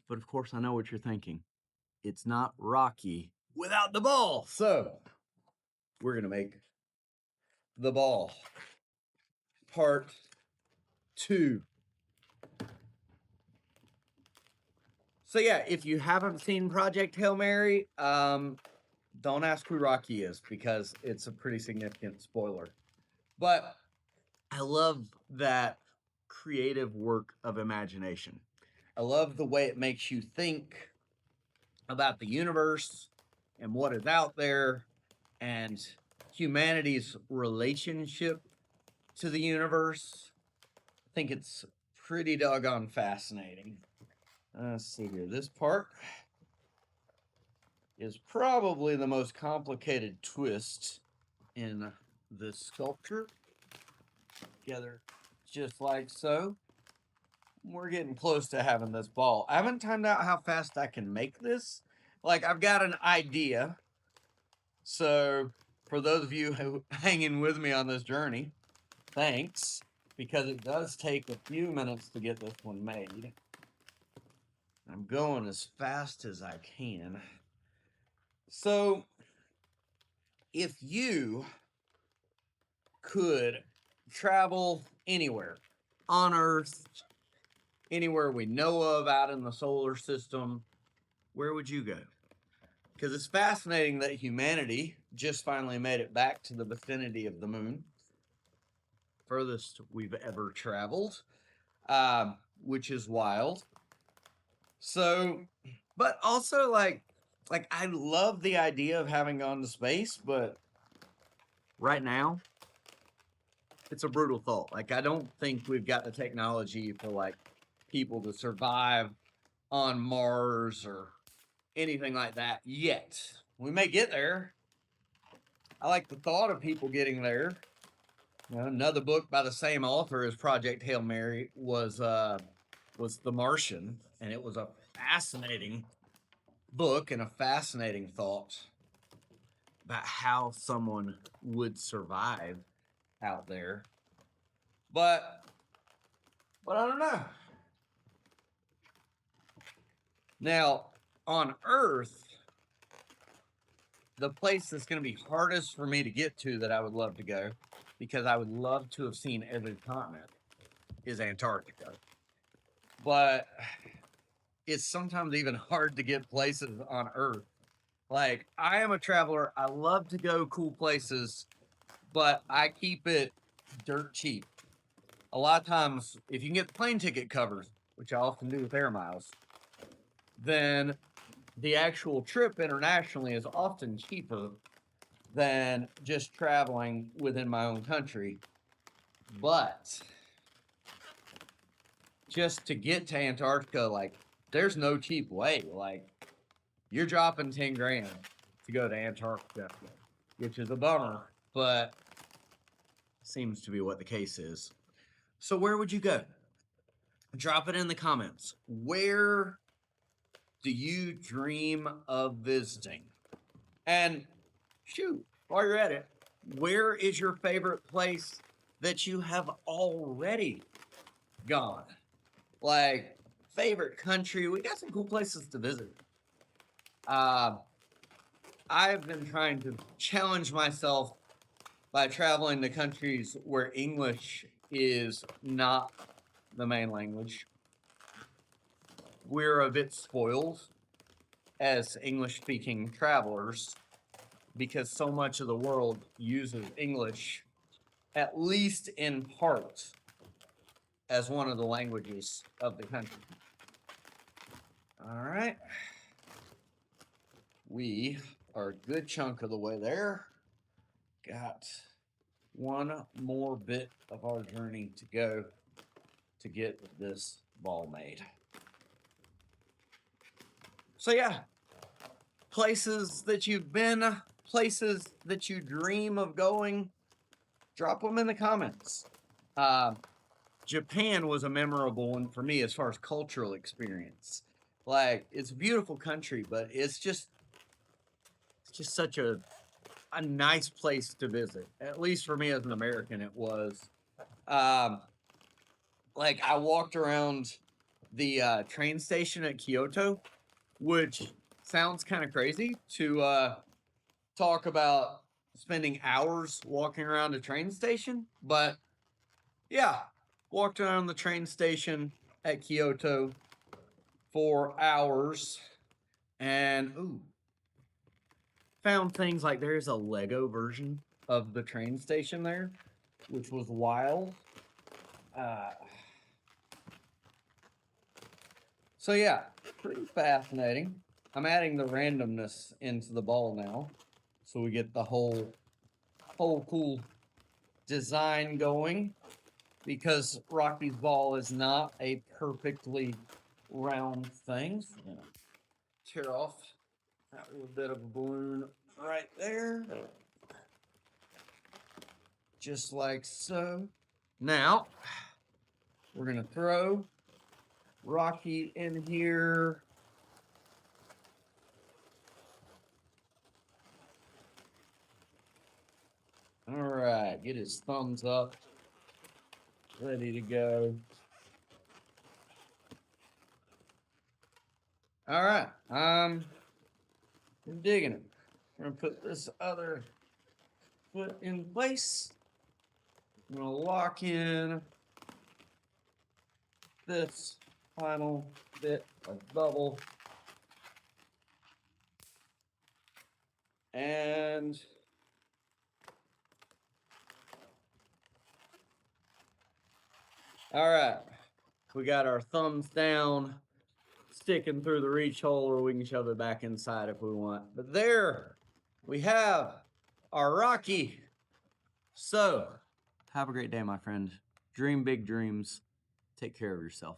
But of course, I know what you're thinking. It's not Rocky without the ball. So we're going to make the ball part two. So yeah, if you haven't seen Project Hail Mary, don't ask who Rocky is because it's a pretty significant spoiler. But I love that creative work of imagination. I love the way it makes you think about the universe and what is out there and humanity's relationship to the universe. I think it's pretty doggone fascinating. Let's see here. This part is probably the most complicated twist in this sculpture. Together just like so. We're getting close to having this ball. I haven't timed out how fast I can make this. Like, I've got an idea. So, for those of you who hanging with me on this journey, thanks, because it does take a few minutes to get this one made. I'm going as fast as I can. So, if you could travel anywhere on Earth, anywhere we know of out in the solar system, where would you go? Because it's fascinating that humanity just finally made it back to the vicinity of the moon, furthest we've ever traveled, which is wild. So, but also like I love the idea of having gone to space, but right now it's a brutal thought. Like, I don't think we've got the technology for like people to survive on Mars or anything like that yet. We may get there. I like the thought of people getting there. You know, another book by the same author as Project Hail Mary was The Martian, and it was a fascinating book and a fascinating thought about how someone would survive out there. But I don't know. Now, on Earth, the place that's going to be hardest for me to get to that I would love to go, because I would love to have seen every continent, is Antarctica. But it's sometimes even hard to get places on Earth. Like, I am a traveler. I love to go cool places, but I keep it dirt cheap. A lot of times, if you can get the plane ticket covered, which I often do with air miles, then the actual trip internationally is often cheaper than just traveling within my own country. But just to get to Antarctica, like, there's no cheap way. Like, you're dropping 10 grand to go to Antarctica, which is a bummer, but seems to be what the case is. So, where would you go? Drop it in the comments. Where do you dream of visiting? And shoot, while you're at it, where is your favorite place that you have already gone? Like, favorite country? We got some cool places to visit. I've been trying to challenge myself by traveling to countries where English is not the main language. We're a bit spoiled as English speaking travelers because so much of the world uses English, at least in part, as one of the languages of the country. All right. We are a good chunk of the way there. Got one more bit of our journey to go to get this ball made. So yeah, places that you've been, places that you dream of going, drop them in the comments. Japan was a memorable one for me as far as cultural experience. Like, it's a beautiful country, but it's just such a nice place to visit. At least for me as an American, it was. Like, I walked around the train station at Kyoto, which sounds kind of crazy to talk about spending hours walking around a train station, but yeah, walked around the train station at Kyoto for hours and found things like there's a Lego version of the train station there, which was wild. Uh, so yeah, pretty fascinating. I'm adding the randomness into the ball now, so we get the whole cool design going. Because Rocky's ball is not a perfectly round thing. So I'm gonna tear off that little bit of a balloon right there. Just like so. Now, we're gonna throw Rocky in here. All right, get his thumbs up. Ready to go. All right, I'm digging it. We're gonna put this other foot in place. I'm gonna lock in this final bit of bubble. And all right, we got our thumbs down, sticking through the reach hole, or we can shove it back inside if we want. But there we have our Rocky. So, have a great day, my friend. Dream big dreams. Take care of yourself.